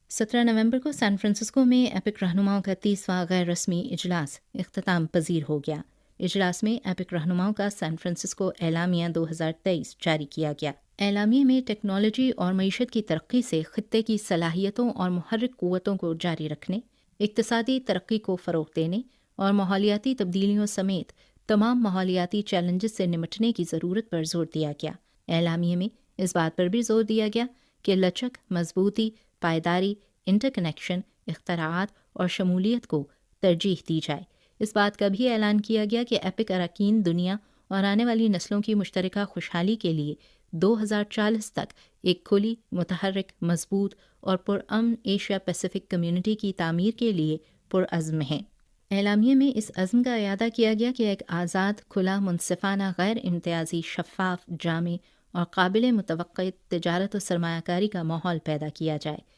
17 نومبر کو San Francisco میں epic رہنماؤں کا 30واں غیر رسمی اجلاس اختتام پذیر ہو گیا۔ اجلاس میں ایپک رہنماؤں کا سان فرانسسکو اعلامیہ 2023 جاری کیا گیا۔ اعلامیے میں ٹیکنالوجی اور معیشت کی ترقی سے خطے کی صلاحیتوں اور محرک قوتوں کو جاری رکھنے، اقتصادی ترقی کو فروغ دینے اور ماحولیاتی تبدیلیوں سمیت تمام ماحولیاتی چیلنجز سے نمٹنے کی ضرورت پر زور دیا گیا۔ اعلامیے میں اس بات پر بھی زور دیا گیا کہ لچک، مضبوطی، پائیداری، انٹر کنیکشن، اختراعات اور شمولیت کو ترجیح دی جائے۔ اس بات کا بھی اعلان کیا گیا کہ ایپک اراکین دنیا اور آنے والی نسلوں کی مشترکہ خوشحالی کے لیے 2040 تک ایک کھلی، متحرک، مضبوط اور پرامن ایشیا پیسیفک کمیونٹی کی تعمیر کے لیے پرعزم ہیں۔ اعلامیے میں اس عزم کا اعادہ کیا گیا کہ ایک آزاد، کھلا، منصفانہ، غیر امتیازی، شفاف، جامع اور قابل متوقع تجارت و سرمایہ کاری کا ماحول پیدا کیا جائے۔